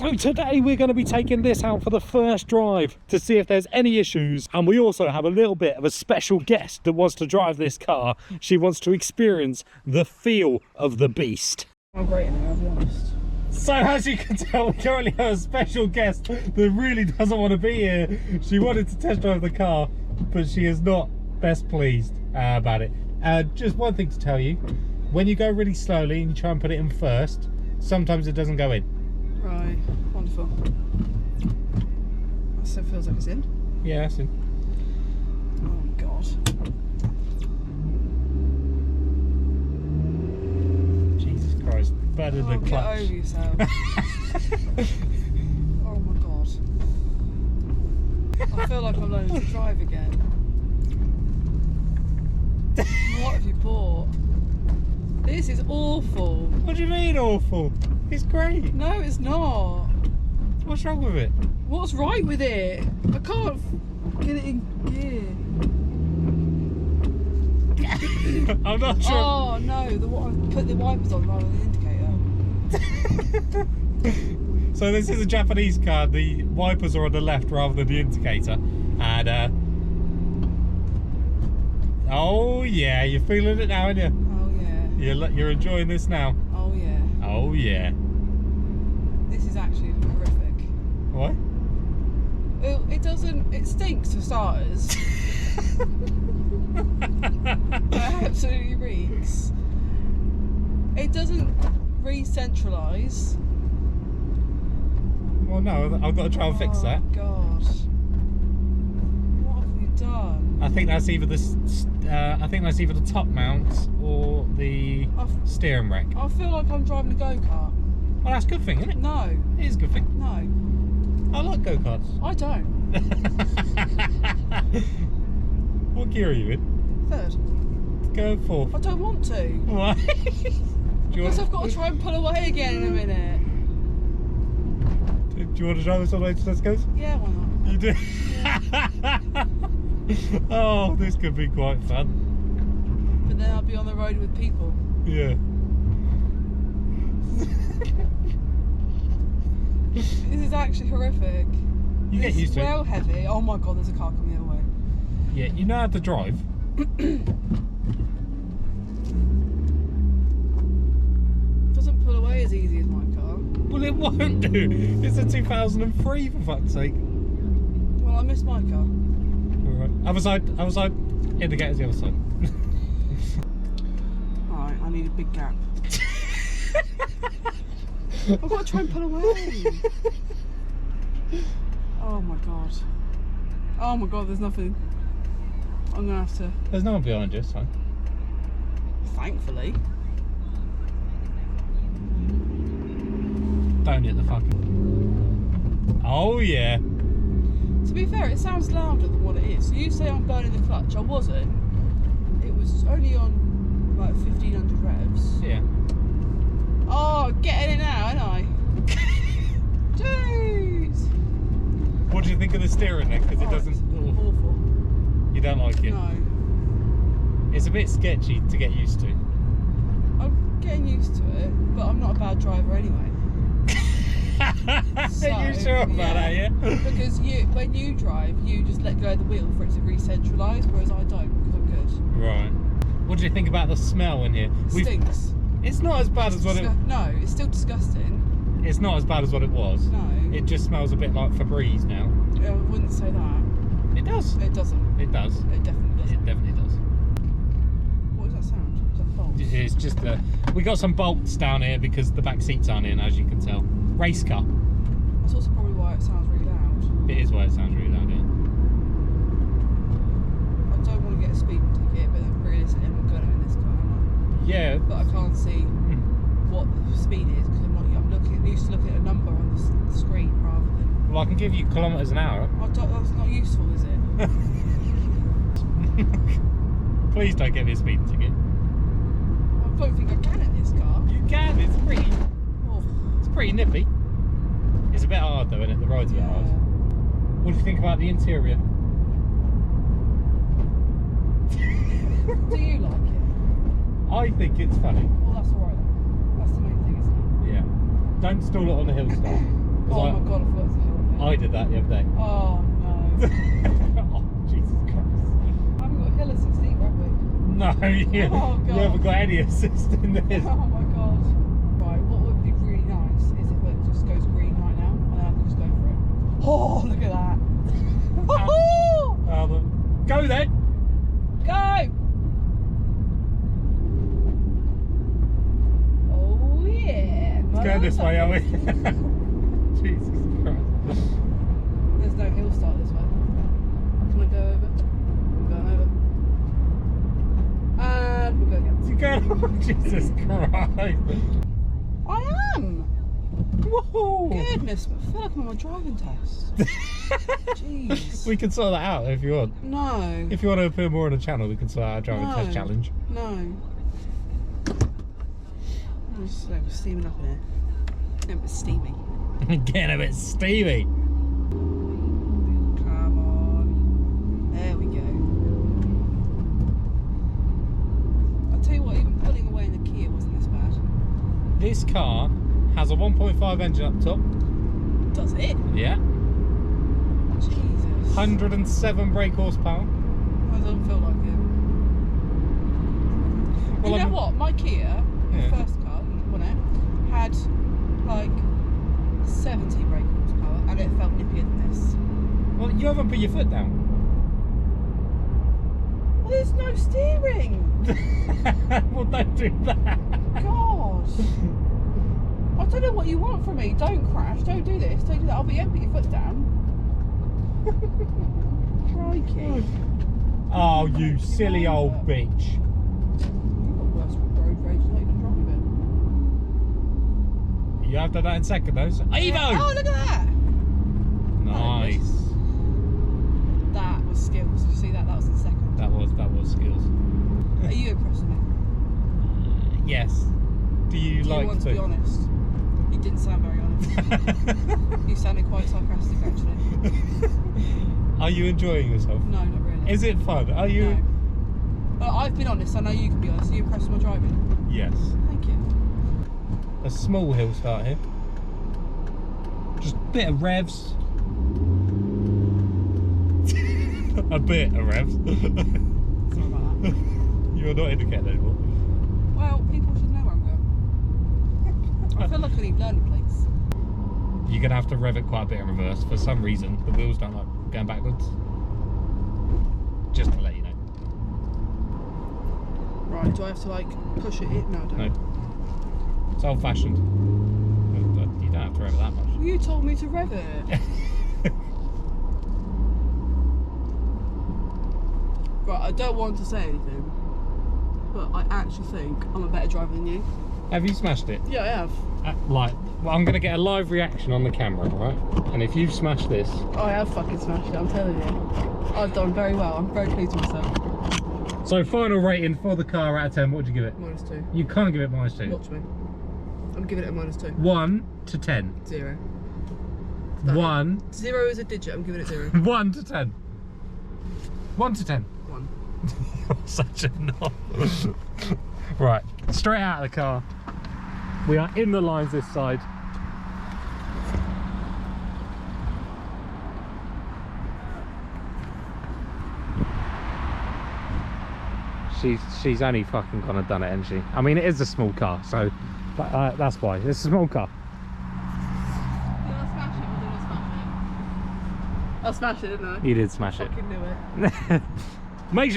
So today we're going to be taking this out for the first drive to see if there's any issues, and we also have a little bit of a special guest that wants to drive this car. She wants to experience the feel of the beast. I'm great in it, I'll be honest. So as you can tell, we currently have a special guest that really doesn't want to be here. She wanted to test drive the car, but she is not best pleased about it. Just one thing to tell you, when you go really slowly and you try and put it in first, sometimes it doesn't go in. Right, wonderful. That still feels like it's in. Yeah, that's in. Oh god. Jesus Christ, better than clutch. Get over yourself. Oh my god. I feel like I'm learning to drive again. What have you bought? This is awful. What do you mean awful? It's great. No, it's not. What's wrong with it? What's right with it? I can't get it in gear. I'm not sure. Oh no, I put the wipers on rather than the indicator. So this is a Japanese car. The wipers are on the left rather than the indicator. And oh yeah, you're feeling it now, aren't you? Oh yeah. You're enjoying this now. Oh yeah. Oh yeah. This is actually horrific. What? Well, it doesn't. It stinks for starters. It absolutely reeks. It doesn't re-centralise. Well, no, I've got to try and fix that. Oh god. What have you done? I think that's either the top mount or the steering rack. I feel like I'm driving a go-kart. Well, that's a good thing, isn't it? No. It is a good thing. No. I like go-karts. I don't. What gear are you in? Third. Go fourth. I don't want to. Why? Because I've got to try and pull away again in a minute. Do you want to drive this all the way to Tesco's? Yeah, why not? You do? Yeah. Oh, this could be quite fun. But then I'll be on the road with people. Yeah. This is actually horrific. You get used to it. It's well heavy. Oh my god, there's a car coming the other way. Yeah, you know how to drive. Doesn't pull away as easy as my car. Well, it won't do. It's a 2003 for fuck's sake. Well, I missed my car. Alright. Other side. Indicator's the other side. Alright, I need a big gap. I've got to try and pull away. Oh my god. Oh my god, there's nothing. I'm gonna have to. There's no one behind you, it's fine. Thankfully. Don't hit the fucking. Oh yeah. To be fair, it sounds louder than what it is. So you say I'm burning the clutch. I wasn't. It was only on like 1500 revs. Yeah. Oh, getting it now, ain't I? Jeez. What do you think of the steering then? Because it doesn't. It's awful. You don't like it? No. It's a bit sketchy to get used to. I'm getting used to it, but I'm not a bad driver anyway. So, Are you sure about that, yeah? Because when you drive, you just let go of the wheel for it to re-centralise, whereas I don't, because I'm good. Right. What do you think about the smell in here? Stinks. It's not as bad as what it. No, it's still disgusting. It's not as bad as what it was. No. It just smells a bit like Febreze now. I wouldn't say that. It does. It doesn't. It does. It definitely doesn't. It definitely does. What is that sound? Is that bolts? It's just we got some bolts down here because the back seats aren't in, as you can tell. Race car. That's also probably why it sounds really loud. It is why it sounds really loud, yeah. I don't want to get a speeding ticket, but realistically I'm going to in this car, am Yeah. I? But I can't see what the speed is because I'm used to looking at a number on the screen rather than. Well, I can give you kilometres an hour. That's not useful, is it? Please don't get me a speeding ticket. I don't think I can in this car. You can. It's pretty nippy. It's a bit hard though, isn't it? The ride's a bit hard. What do you think about the interior? Do you like it? I think it's funny. Well, that's alright then. That's the main thing, isn't it? Yeah. Don't stall it on the hill start. Because I did that the other day. Oh no. Oh, Jesus Christ. I haven't got hill assist either, have we? No, you haven't got any assist in this. Oh my god. Right, what would be really nice is if it just goes green right now and then I can just go for it. Oh, look at that. Woohoo! Go then. Go! Oh yeah. Let's go this way, are we? Jesus Christ. There's no hill start this way. Can I go over? I'm going over. And we'll go again. You go. Jesus Christ. I am! Whoa. Goodness, I feel like I'm on a driving test. Jeez. We can sort that out if you want. No. If you want to appear more on the channel, we can sort out a driving test challenge. No. I'm just steaming up in here. Getting a bit steamy. Getting a bit steamy. Come on. There we go. I'll tell you what, even pulling away in the Kia wasn't this bad. This car has a 1.5 engine up top. Does it? Yeah. Jesus. 107 brake horsepower. I don't feel like it. Well, you know what? My Kia, the first car, wasn't it, had like 70 brake horsepower and it felt nippier than this. Well, you haven't put your foot down. Well, there's no steering. Well, don't do that. God. I don't know what you want from me. Don't crash. Don't do this. Don't do that. I'll be able to put your foot down. Crikey. Oh, you silly old bitch. You've got worse road rage than you can drive it. You have done that in second though. So Evo! Oh, look at that. Nice. That was skills. Did you see that? That was in second. That was skills. Are you impressed with me? Yes. Do you like want to be honest? You didn't sound very honest. You sounded quite sarcastic actually. Are you enjoying yourself? No, not really. Is it fun? Are you? No. But I've been honest. I know you can be honest. Are you impressed with my driving? Yes. Thank you. A small hill start here. Just a bit of revs. A bit of revs. Sorry about that. You're not indicating anymore. Well, people should know where I'm going. I feel like I need learning plates. You're going to have to rev it quite a bit in reverse. For some reason, the wheels don't like going backwards. Just to let you know. Right, do I have to like push it in? No, I don't. No. It's old fashioned. You don't have to rev it that much. Well, you told me to rev it. Right, I don't want to say anything, but I actually think I'm a better driver than you. Have you smashed it? Yeah, I have. Well, I'm going to get a live reaction on the camera, right? And if you've smashed this... I have fucking smashed it, I'm telling you. I've done very well, I'm very pleased with myself. So final rating for the car out of 10, what would you give it? -2. You can't give it -2. Watch me. I'm giving it a -2. 1 to 10. 0. 1. 0 is a digit, I'm giving it 0. 1 to 10. 1 to 10. 1. You're such a knob. Right, straight out of the car. We are in the lines this side. She's only fucking gonna done it, hasn't she? I mean, it is a small car, so that's why. It's a small car. Did I smash it or did I smash it? I smashed it, didn't I? You did smash I it. fucking knew it. Make sure